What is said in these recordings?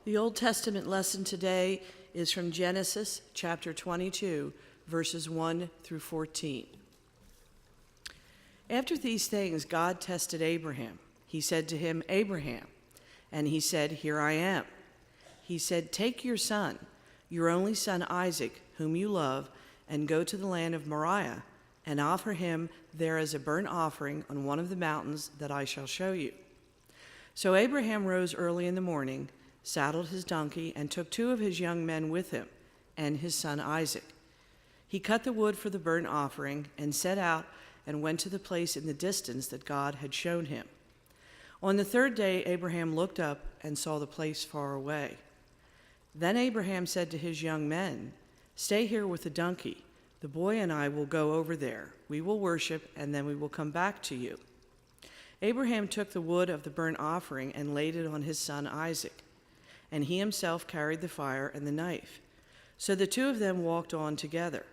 The Old Testament lesson today is from Genesis chapter 22, verses 1 through 14. After these things, God tested Abraham. He said to him, "Abraham." And he said, "Here I am." He said, "Take your son, your only son Isaac, whom you love, and go to the land of Moriah, and offer him there as a burnt offering on one of the mountains that I shall show you." So Abraham rose early in the morning, saddled his donkey, and took 2 of his young men with him, and his son Isaac. He cut the wood for the burnt offering, and set out and went to the place in the distance that God had shown him. On the 3rd day, Abraham looked up and saw the place far away. Then Abraham said to his young men, "Stay here with the donkey. The boy and I will go over there. We will worship, and then we will come back to you." Abraham took the wood of the burnt offering and laid it on his son Isaac, and he himself carried the fire and the knife. So the 2 of them walked on together.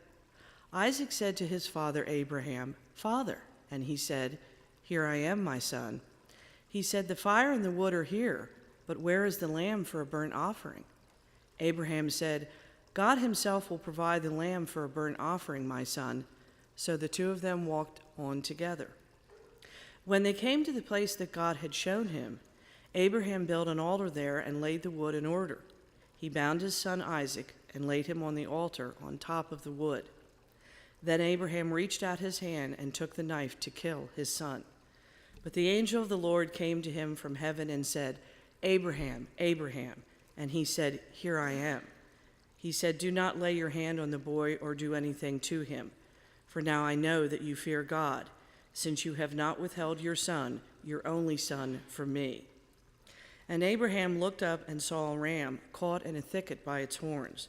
Isaac said to his father Abraham, "Father," and he said, "Here I am, my son." He said, "The fire and the wood are here, but where is the lamb for a burnt offering?" Abraham said, "God himself will provide the lamb for a burnt offering, my son." So the 2 of them walked on together. When they came to the place that God had shown him, Abraham built an altar there and laid the wood in order. He bound his son Isaac and laid him on the altar on top of the wood. Then Abraham reached out his hand and took the knife to kill his son. But the angel of the Lord came to him from heaven and said, "Abraham, Abraham." And he said, "Here I am." He said, "Do not lay your hand on the boy or do anything to him. For now I know that you fear God, since you have not withheld your son, your only son, from me." And Abraham looked up and saw a ram caught in a thicket by its horns.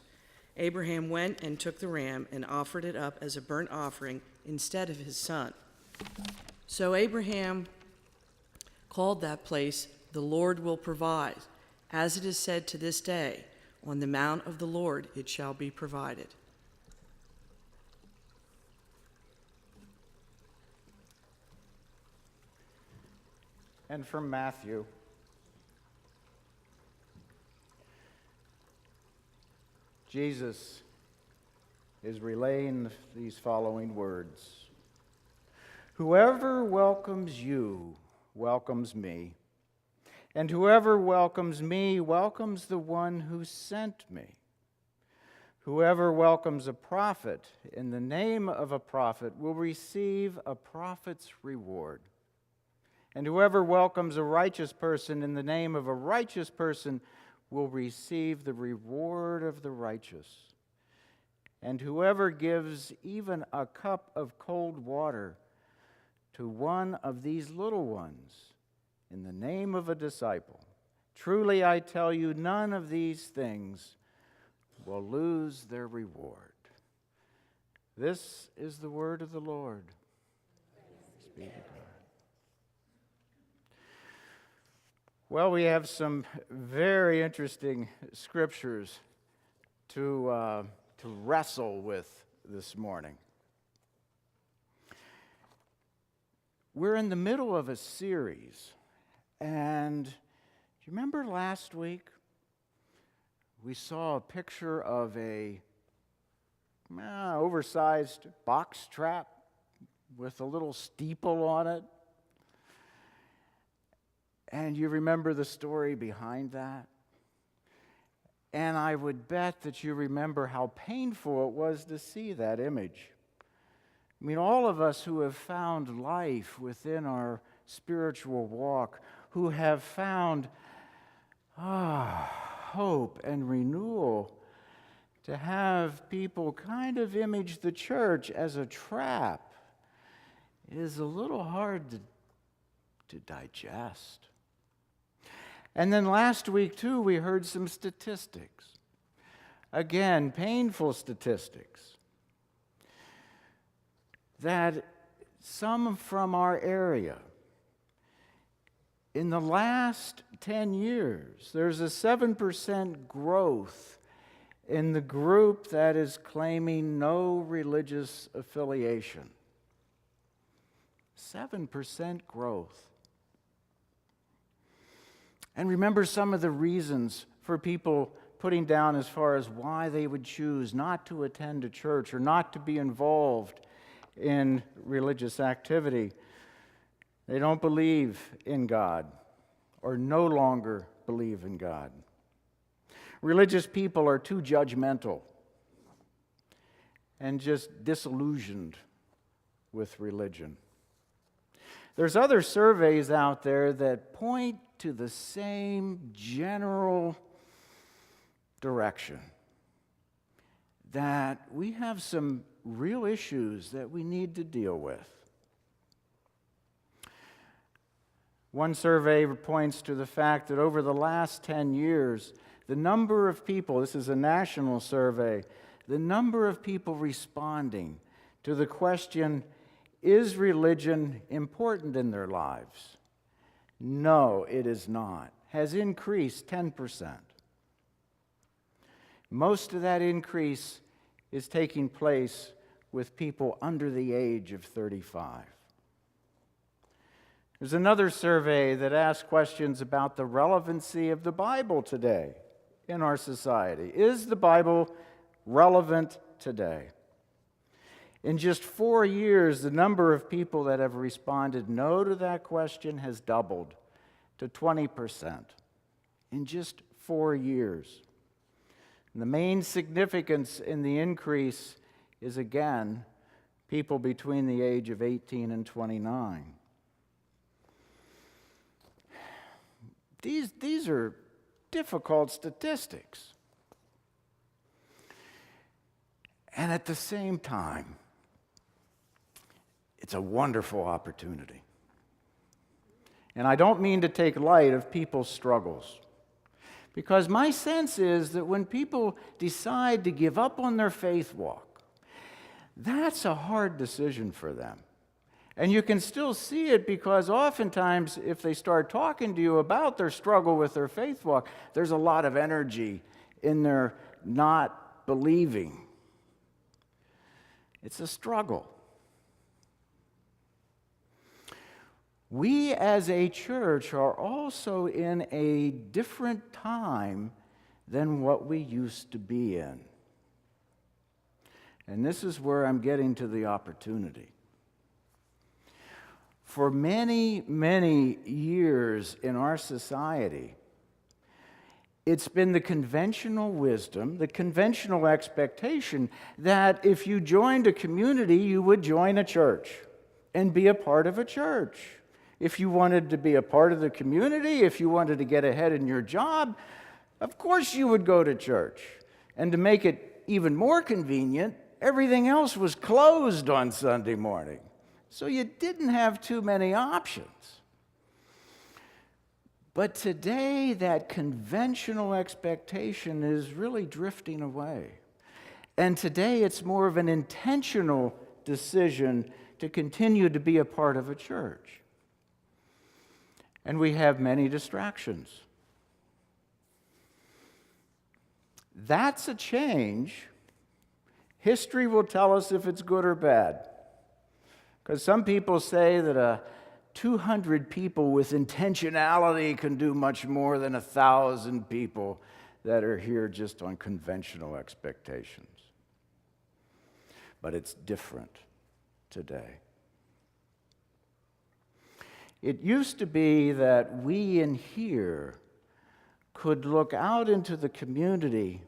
Abraham went and took the ram and offered it up as a burnt offering instead of his son. So Abraham called that place, "The Lord will provide." As it is said to this day, "On the mount of the Lord it shall be provided." And from Matthew. Jesus is relaying these following words. "Whoever welcomes you welcomes me, and whoever welcomes me welcomes the one who sent me. Whoever welcomes a prophet in the name of a prophet will receive a prophet's reward. And whoever welcomes a righteous person in the name of a righteous person will receive the reward of the righteous. And whoever gives even a cup of cold water to one of these little ones in the name of a disciple, truly I tell you, none of these things will lose their reward." This is the word of the Lord. Thanks be to God. Well, we have some very interesting scriptures to wrestle with this morning. We're in the middle of a series, and do you remember last week we saw a picture of a oversized box trap with a little steeple on it? And you remember the story behind that? And I would bet that you remember how painful it was to see that image. I mean, all of us who have found life within our spiritual walk, who have found hope and renewal, to have people kind of image the church as a trap is a little hard to digest. And then last week, too, we heard some statistics. Again, painful statistics. That some from our area, in the last 10 years, there's a 7% growth in the group that is claiming no religious affiliation. 7% growth. And remember some of the reasons for people putting down as far as why they would choose not to attend a church or not to be involved in religious activity. They don't believe in God or no longer believe in God. Religious people are too judgmental and just disillusioned with religion. There's other surveys out there that point to the same general direction, that we have some real issues that we need to deal with. One survey points to the fact that over the last 10 years, the number of people, this is a national survey, the number of people responding to the question, is religion important in their lives? No, it is not. Has increased 10%. Most of that increase is taking place with people under the age of 35. There's another survey that asks questions about the relevancy of the Bible today in our society. Is the Bible relevant today? In just 4 years, the number of people that have responded no to that question has doubled to 20% in just 4 years. And the main significance in the increase is, again, people between the age of 18 and 29. These are difficult statistics. And at the same time, it's a wonderful opportunity. And I don't mean to take light of people's struggles, because my sense is that when people decide to give up on their faith walk, that's a hard decision for them. And you can still see it because oftentimes if they start talking to you about their struggle with their faith walk, there's a lot of energy in their not believing. It's a struggle. We as a church are also in a different time than what we used to be in. And this is where I'm getting to the opportunity. For many, many years in our society, it's been the conventional wisdom, the conventional expectation that if you joined a community, you would join a church and be a part of a church. If you wanted to be a part of the community, if you wanted to get ahead in your job, of course you would go to church. And to make it even more convenient, everything else was closed on Sunday morning. So you didn't have too many options. But today, that conventional expectation is really drifting away. And today, it's more of an intentional decision to continue to be a part of a church. And we have many distractions. That's a change. History will tell us if it's good or bad. Because some people say that 200 people with intentionality can do much more than 1,000 people that are here just on conventional expectations. But it's different today. It used to be that we in here could look out into the community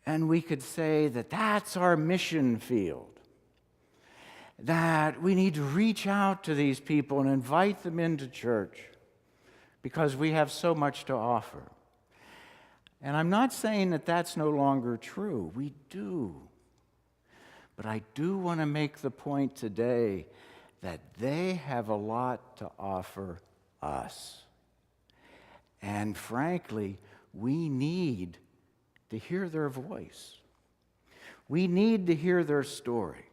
and we could say that that's our mission field. That we need to reach out to these people and invite them into church because we have so much to offer. And I'm not saying that that's no longer true. We do. But I do want to make the point today that they have a lot to offer us. And frankly, we need to hear their voice. We need to hear their story.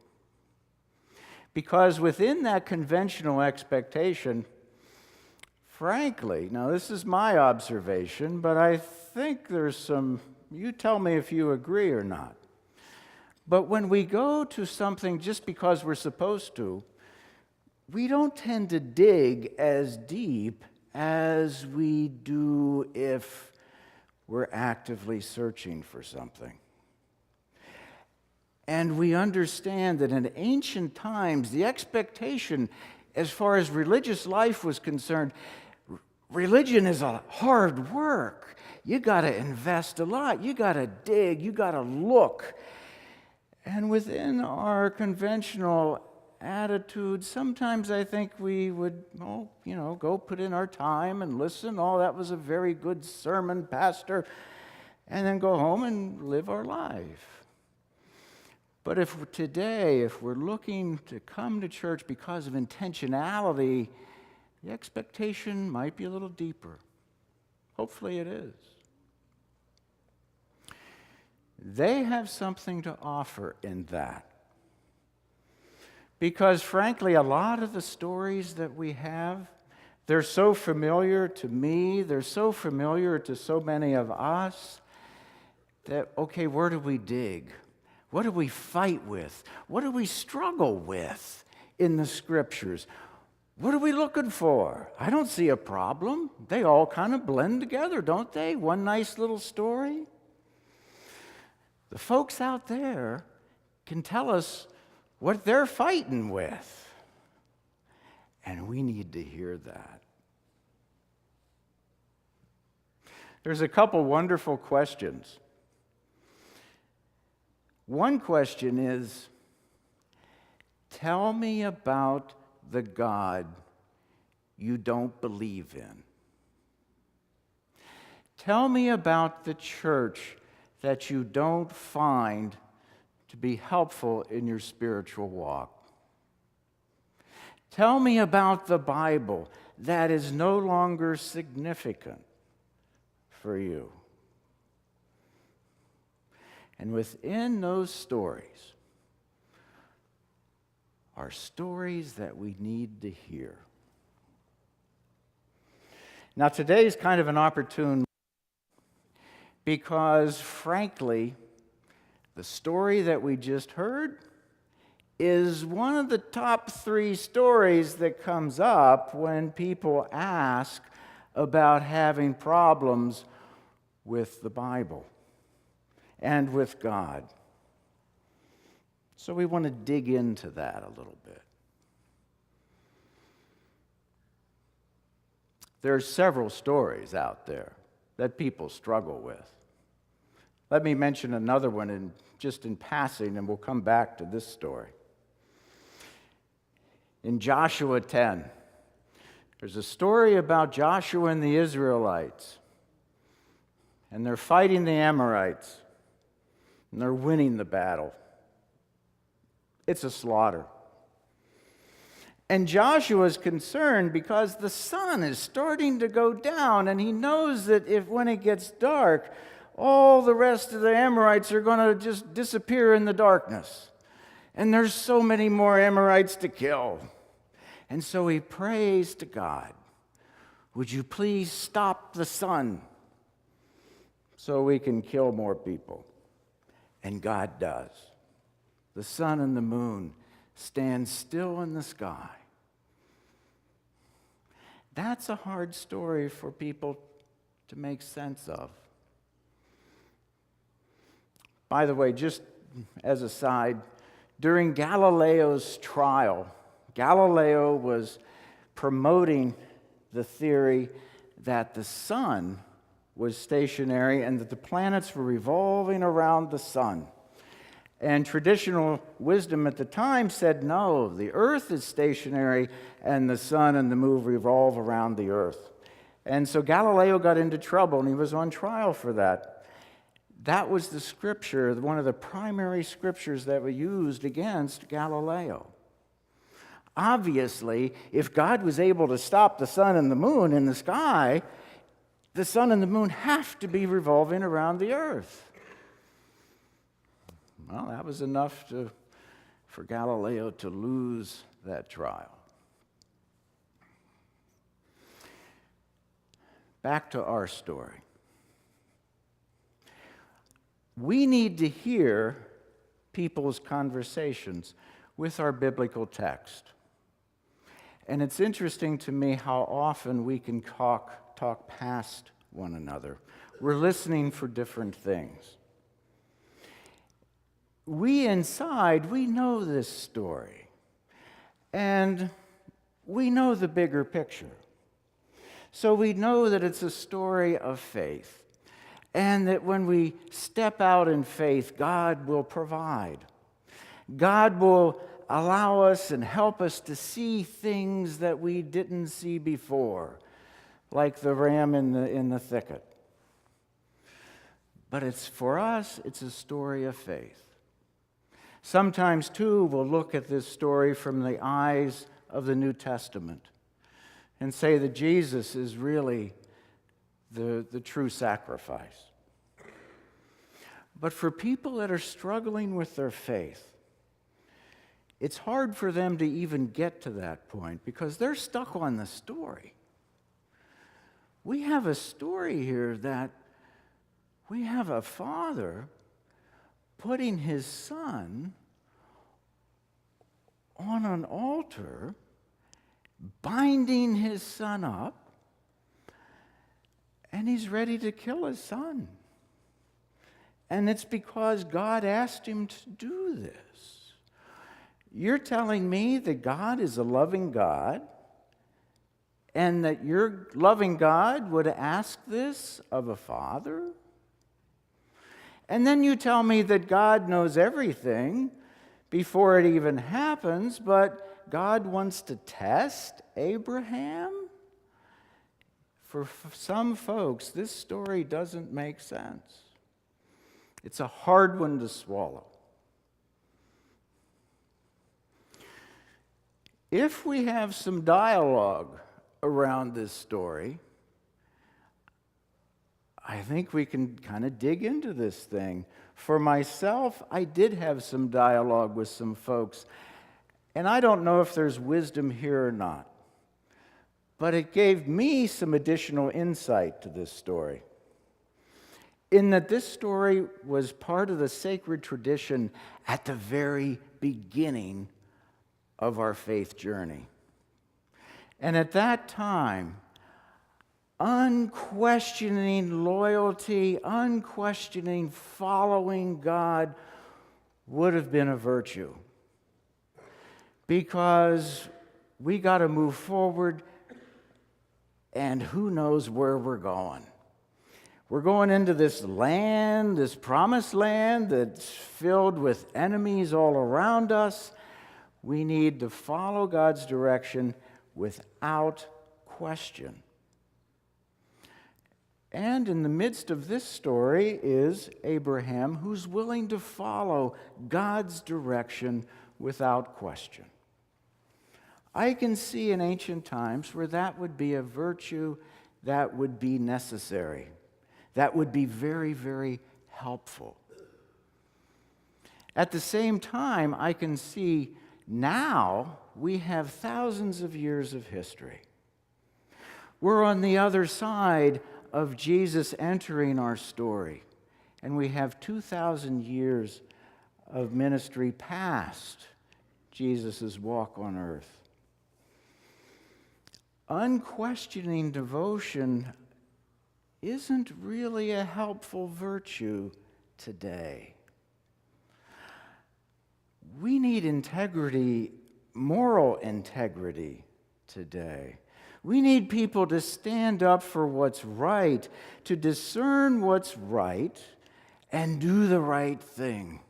Because within that conventional expectation, frankly, now this is my observation, but I think there's some, you tell me if you agree or not. But when we go to something just because we're supposed to, we don't tend to dig as deep as we do if we're actively searching for something. And we understand that in ancient times, the expectation as far as religious life was concerned, religion is a hard work. You got to invest a lot. You got to dig. You got to look. And within our conventional attitude, sometimes I think we would, go put in our time and listen. Oh, that was a very good sermon, Pastor. And then go home and live our life. But if we're looking to come to church because of intentionality, the expectation might be a little deeper. Hopefully it is. They have something to offer in that. Because frankly, a lot of the stories that we have, they're so familiar to me, they're so familiar to so many of us, that, okay, where do we dig? What do we fight with? What do we struggle with in the Scriptures? What are we looking for? I don't see a problem. They all kind of blend together, don't they? One nice little story. The folks out there can tell us what they're fighting with. And we need to hear that. There's a couple wonderful questions. One question is, tell me about the God you don't believe in. Tell me about the church that you don't find to be helpful in your spiritual walk. Tell me about the Bible that is no longer significant for you. And within those stories are stories that we need to hear. Now, today is kind of an opportune because, frankly, the story that we just heard is one of the top 3 stories that comes up when people ask about having problems with the Bible and with God. So we want to dig into that a little bit. There are several stories out there that people struggle with. Let me mention another one just in passing, and we'll come back to this story. In Joshua 10, there's a story about Joshua and the Israelites. And they're fighting the Amorites. And they're winning the battle. It's a slaughter. And Joshua's concerned because the sun is starting to go down, and he knows that when it gets dark, all the rest of the Amorites are going to just disappear in the darkness. And there's so many more Amorites to kill. And so he prays to God, would you please stop the sun so we can kill more people? And God does. The sun and the moon stand still in the sky. That's a hard story for people to make sense of. By the way, just as a side, during Galileo's trial, Galileo was promoting the theory that the sun was stationary and that the planets were revolving around the sun. And traditional wisdom at the time said, no, the earth is stationary and the sun and the moon revolve around the earth. And so Galileo got into trouble and he was on trial for that. That was the scripture, one of the primary scriptures that were used against Galileo. Obviously, if God was able to stop the sun and the moon in the sky, the sun and the moon have to be revolving around the earth. Well, that was enough for Galileo to lose that trial. Back to our story. We need to hear people's conversations with our biblical text. And it's interesting to me how often we can talk past one another. We're listening for different things. We inside, we know this story. And we know the bigger picture. So we know that it's a story of faith. And that when we step out in faith, God will provide. God will allow us and help us to see things that we didn't see before, like the ram in the thicket. But for us, it's a story of faith. Sometimes, too, we'll look at this story from the eyes of the New Testament and say that Jesus is really the true sacrifice. But for people that are struggling with their faith, it's hard for them to even get to that point because they're stuck on the story. We have a story here that we have a father putting his son on an altar, binding his son up, and he's ready to kill his son. And it's because God asked him to do this. You're telling me that God is a loving God, and that your loving God would ask this of a father? And then you tell me that God knows everything before it even happens, but God wants to test Abraham? For some folks, this story doesn't make sense. It's a hard one to swallow. If we have some dialogue around this story, I think we can kind of dig into this thing. For myself, I did have some dialogue with some folks, and I don't know if there's wisdom here or not, but it gave me some additional insight to this story. In that this story was part of the sacred tradition at the very beginning of our faith journey. And at that time, unquestioning loyalty, unquestioning following God would have been a virtue. Because we got to move forward, and who knows where we're going. We're going into this land, this promised land that's filled with enemies all around us. We need to follow God's direction without question. And in the midst of this story is Abraham, who's willing to follow God's direction without question. I can see in ancient times where that would be a virtue that would be necessary, that would be very, very helpful. At the same time, I can see now we have thousands of years of history. We're on the other side of Jesus entering our story, and we have 2,000 years of ministry past Jesus' walk on earth. Unquestioning devotion isn't really a helpful virtue today. We need integrity, moral integrity today. We need people to stand up for what's right, to discern what's right, and do the right thing.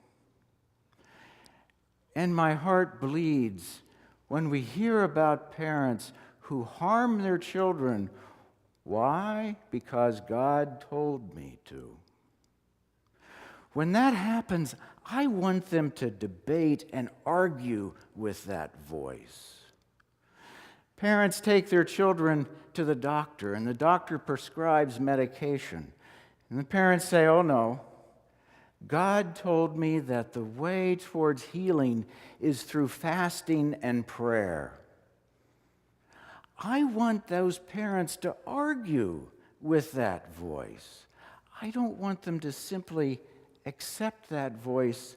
And my heart bleeds when we hear about parents who harm their children. Why? Because God told me to. When that happens, I want them to debate and argue with that voice. Parents take their children to the doctor, and the doctor prescribes medication. And the parents say, "Oh no, God told me that the way towards healing is through fasting and prayer." I want those parents to argue with that voice. I don't want them to simply accept that voice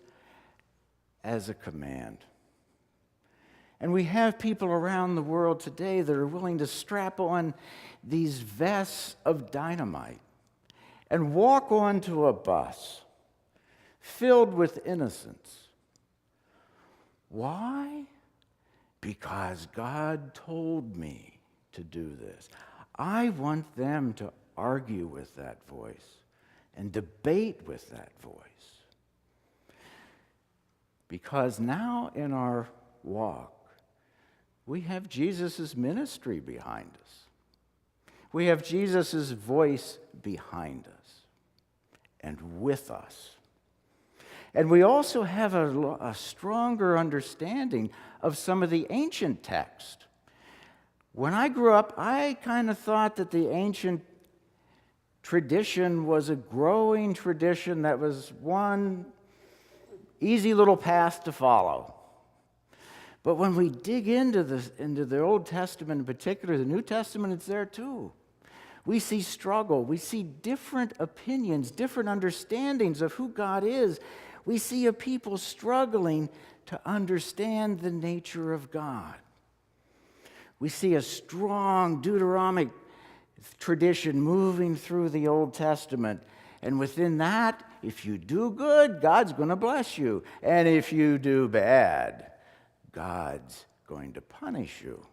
as a command. And we have people around the world today that are willing to strap on these vests of dynamite and walk onto a bus filled with innocents. Why? Because God told me to do this. I want them to argue with that voice and debate with that voice. Because now in our walk, we have Jesus' ministry behind us. We have Jesus' voice behind us and with us. And we also have a stronger understanding of some of the ancient text. When I grew up, I kind of thought that the ancient tradition was a growing tradition that was one easy little path to follow. But when we dig into the Old Testament in particular, the New Testament, it's there too. We see struggle. We see different opinions, different understandings of who God is. We see a people struggling to understand the nature of God. We see a strong Deuteronomic tradition moving through the Old Testament. And within that, if you do good, God's going to bless you. And if you do bad, God's going to punish you.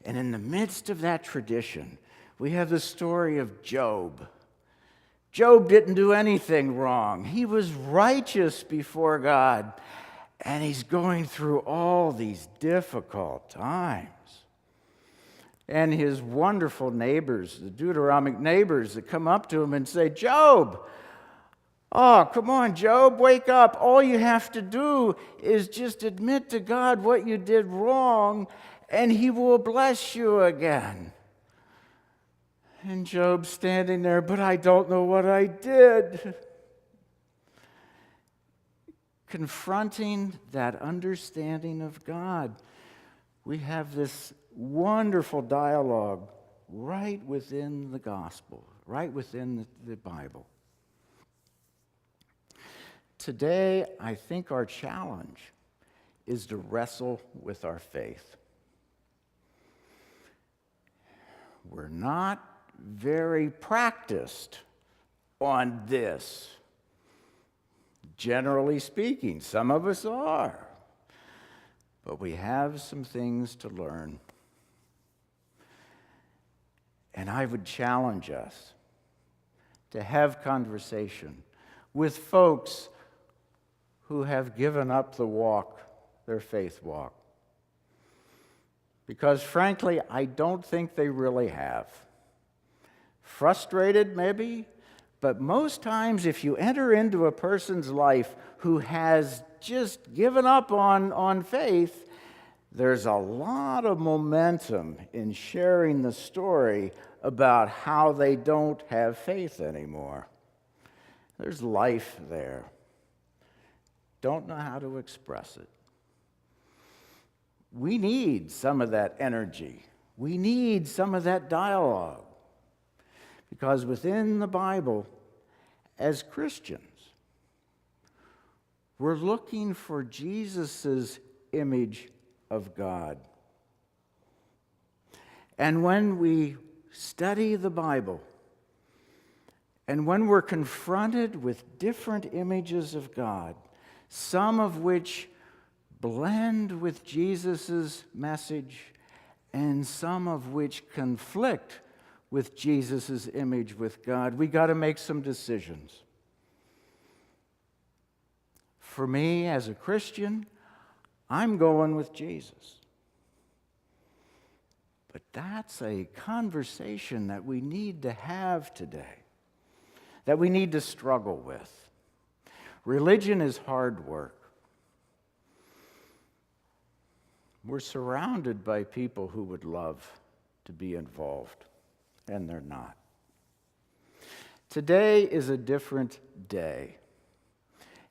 And in the midst of that tradition, we have the story of Job. Job didn't do anything wrong. He was righteous before God. And he's going through all these difficult times. And his wonderful neighbors, the Deuteronomic neighbors that come up to him and say, Job, oh, come on, Job, wake up. All you have to do is just admit to God what you did wrong, and he will bless you again. And Job's standing there, but I don't know what I did. Confronting that understanding of God, we have this wonderful dialogue right within the gospel, right within the Bible. Today, I think our challenge is to wrestle with our faith. We're not very practiced on this. Generally speaking, some of us are. But we have some things to learn. And I would challenge us to have conversation with folks who have given up the walk, their faith walk. Because frankly, I don't think they really have. Frustrated, maybe, but most times if you enter into a person's life who has just given up on faith, there's a lot of momentum in sharing the story about how they don't have faith anymore. There's life there. Don't know how to express it. We need some of that energy. We need some of that dialogue. Because within the Bible, as Christians, we're looking for Jesus' image of God. And when we study the Bible, and when we're confronted with different images of God, some of which blend with Jesus' message, and some of which conflict with Jesus' image with God, we got to make some decisions. For me, as a Christian, I'm going with Jesus. But that's a conversation that we need to have today, that we need to struggle with. Religion is hard work. We're surrounded by people who would love to be involved, and they're not. Today is a different day.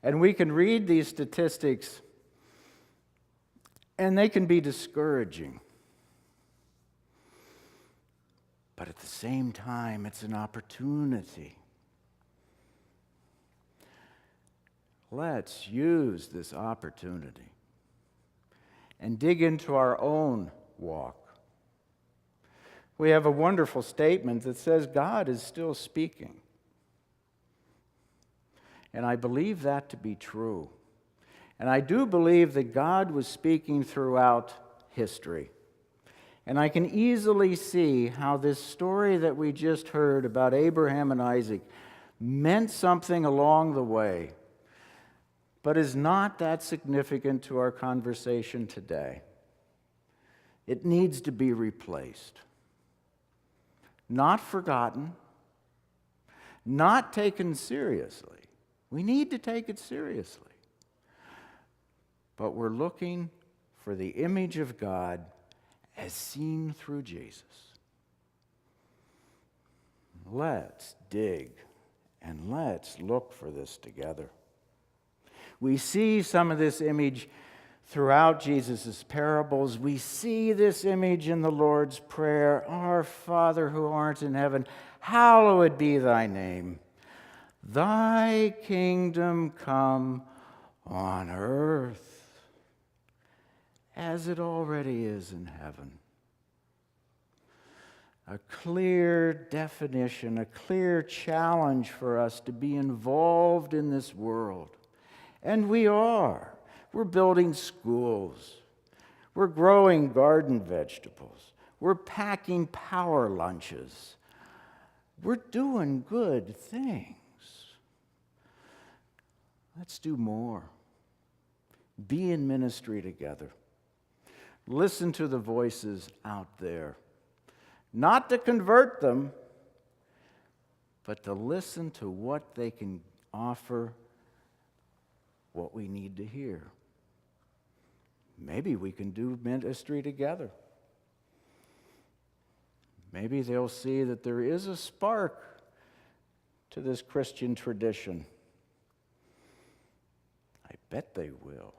And we can read these statistics, and they can be discouraging. But at the same time, it's an opportunity. Let's use this opportunity and dig into our own walk. We have a wonderful statement that says God is still speaking. And I believe that to be true. And I do believe that God was speaking throughout history. And I can easily see how this story that we just heard about Abraham and Isaac meant something along the way, but is not that significant to our conversation today. It needs to be replaced. Not forgotten, not taken seriously. We need to take it seriously. But we're looking for the image of God as seen through Jesus. Let's dig and let's look for this together. We see some of this image throughout Jesus' parables. We see this image in the Lord's Prayer. Our Father who art in heaven, hallowed be thy name. Thy kingdom come on earth as it already is in heaven. A clear definition, a clear challenge for us to be involved in this world. And we are. We're building schools. We're growing garden vegetables. We're packing power lunches. We're doing good things. Let's do more. Be in ministry together. Listen to the voices out there. Not to convert them, but to listen to what they can offer, what we need to hear. Maybe we can do ministry together. Maybe they'll see that there is a spark to this Christian tradition. I bet they will.